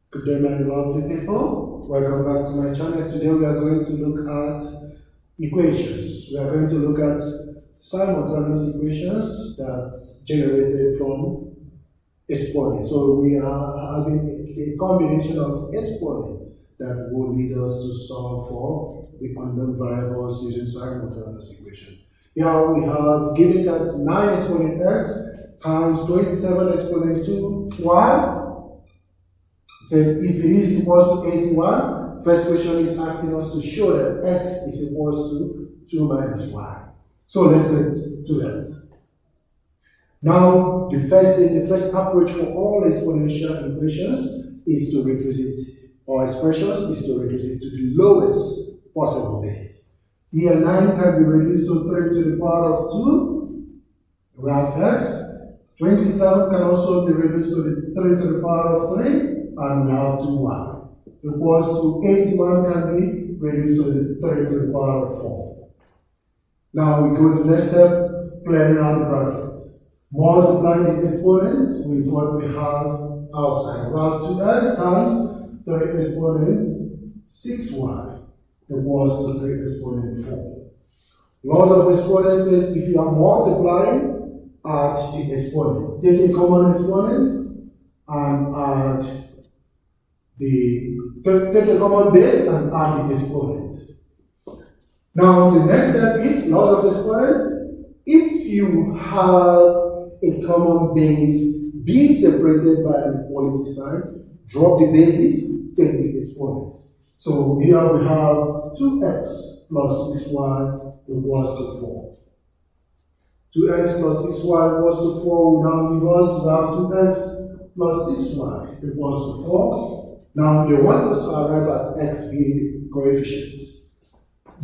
Good day, my lovely people. Welcome back to my channel. Today we are going to look at equations. We are going to look at simultaneous equations that's generated from exponents. So we are having a combination of exponents that will lead us to solve for the unknown variables using simultaneous equation. Here we have given that 9 exponent x times 27 exponent 2y. So if it is equals to 81, first question is asking us to show that x is equals to 2 minus y. So let's get to that. Now, the first approach for all exponential equations is to reduce it, or expressions is to reduce it to the lowest possible base. Here 9 can be reduced to 3 to the power of 2. We have x. 27 can also be reduced to the 3 to the power of 3. And we have 2y. Equals to 81 can be reduced to the 3 to the power of 4. Now we go to the next step, clearing out the brackets. Multiplying the exponents with what we have outside. We have 2x times 3 exponent 6y equals to 3 exponent 4. Laws of exponents says if you are multiplying, add the exponents. Take a common exponent and add take a common base and add the exponent. Now the next step is laws of exponents. If you have a common base being separated by an equality sign, drop the bases, take the exponent. So here we have 2x plus 6y equals to 4. 2x plus 6y equals to 4 will now give us, we have 2x plus 6y equals to 4. Now, they want us to arrive at x being the coefficient. X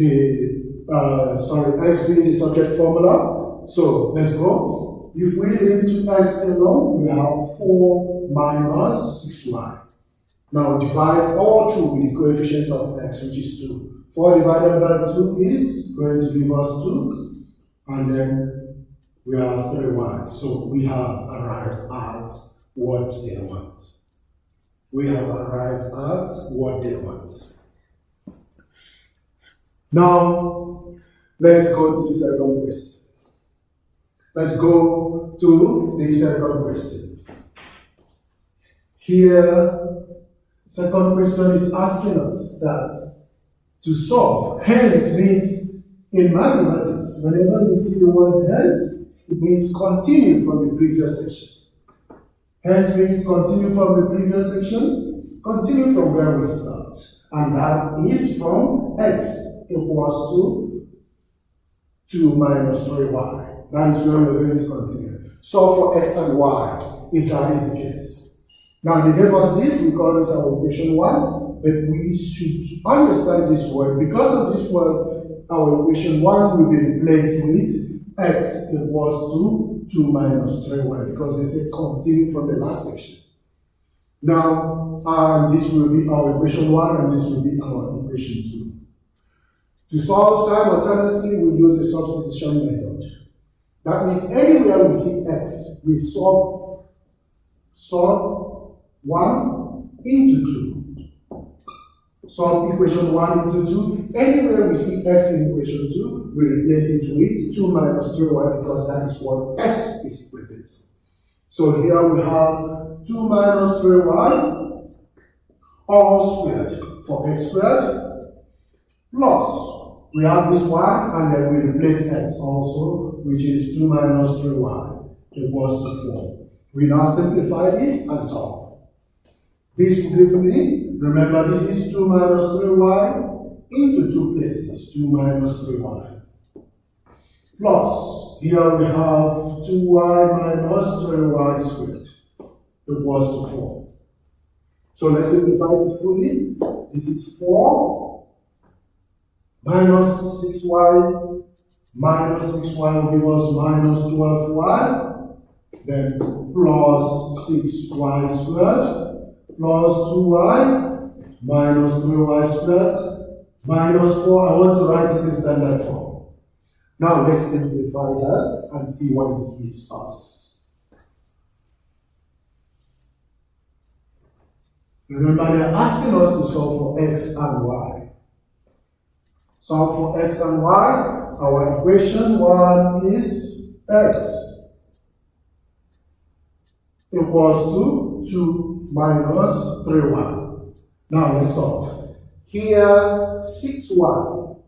being the subject formula. So, let's go. If we leave 2x alone, we have 4 minus 6y. Now, divide all through with the coefficient of x, which is 2. 4 divided by 2 is going to give us 2. And then we have 3y. So, we have arrived at what they want. We have arrived at what they want. Now, let's go to the second question. Let's go to the second question. Here, second question is asking us that to solve, hence means in mathematics, whenever you see the word hence, it means continue from the previous section. Hence means continue from the previous section, continue from where we start. And that is from x equals to 2 minus 3y. That is where we're going to continue. Solve for x and y, if that is the case. Now they gave us this, we call this our equation 1, but we should understand this word. Because of this word, our equation 1 will be replaced with x equals to 2 minus 3y, because they say continue from the last section. Now, this will be our equation 1 and this will be our equation 2. To solve simultaneously, we use the substitution method. That means anywhere we see x, we solve 1 into 2. Solve equation 1 into 2. Anywhere we see x in equation 2, we replace it with 2 minus 3y because that is what x is equal to. So here we have 2 minus 3y all squared for x squared plus we have this y and then we replace x also, which is 2 minus 3y equals to 4. We now simplify this and solve. This will give me, remember this is 2 minus 3y into 2 places, 2 minus 3y. Plus, here we have 2y minus 3y squared equals to 4. So let's simplify this fully. This is 4 minus 6y minus 6y will give us minus 12y, then plus 6y squared plus 2y minus 3y squared minus 4. I want to write it in standard form. Now let's simplify that and see what it gives us. Remember, they're asking us to solve for x and y. Solve for x and y. Our equation 1 is x equals to 2 minus 3y. Now let's solve. Here, 6y.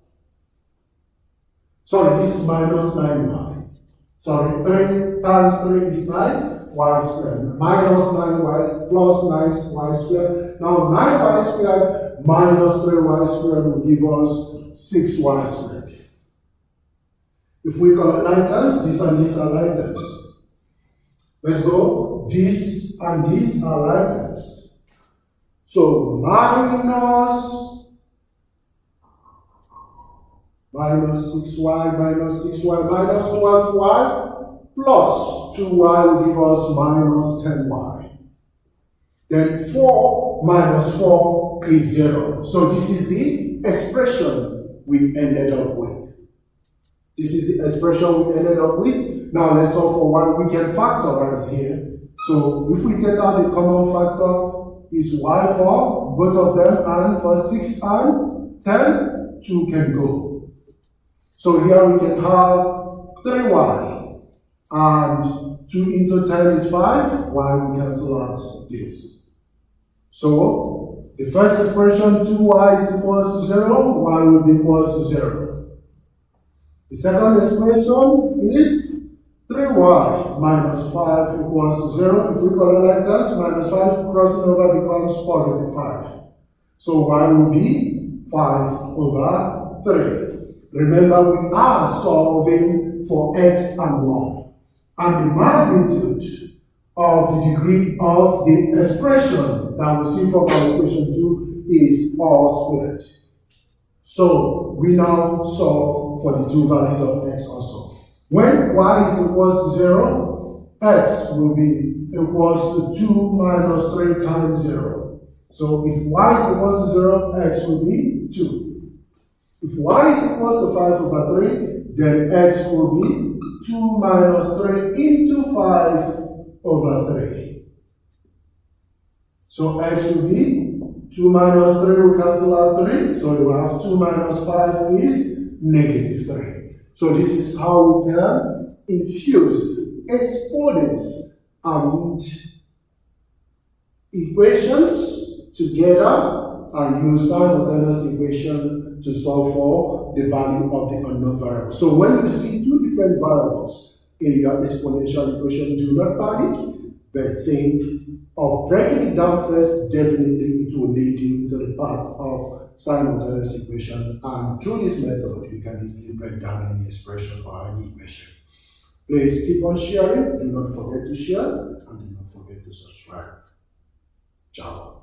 Sorry, this is minus 9y. Sorry, 3 times 3 is 9, y squared. Minus 9y plus 9y squared. Now 9y squared minus 3y squared will give us 6y squared. If we collect items, these and these are items. Let's go. This and these are items. So minus 6y minus 12y plus 2y will give us minus 10y. Then 4 minus 4 is 0. So this is the expression we ended up with. This is the expression we ended up with. Now let's solve for y. We can factorize here. So if we take out the common factor, is y for both of them, and for 6 and 10, 2 can go. So here we can have 3y, and 2 into 10 is 5, y will cancel out this. So the first expression, 2y is equals to 0, y will be equals to 0. The second expression is 3y minus 5 equals to 0. If we collect items, minus 5 crossing over becomes positive 5. So y will be 5 over 3. Remember, we are solving for x and y. And the magnitude of the degree of the expression that we see from our equation 2 is r squared. So we now solve for the two values of x also. When y is equals to 0, x will be equals to 2 minus 3 times 0. So if y is equals to 0, x will be 2. If y is equals to 5 over 3, then x will be 2 minus 3 into 5 over 3. So x will be 2 minus 3 will cancel out 3. So you have 2 minus 5 is negative 3. So this is how we can infuse exponents and equations together and use simultaneous equation to solve for the value of the unknown variable. So when you see two different variables in your exponential equation, do not panic, but think of breaking it down first. Definitely it will lead you into the path of simultaneous equation, and through this method you can easily break down any expression or any equation. Please keep on sharing, do not forget to share, and do not forget to subscribe. Ciao.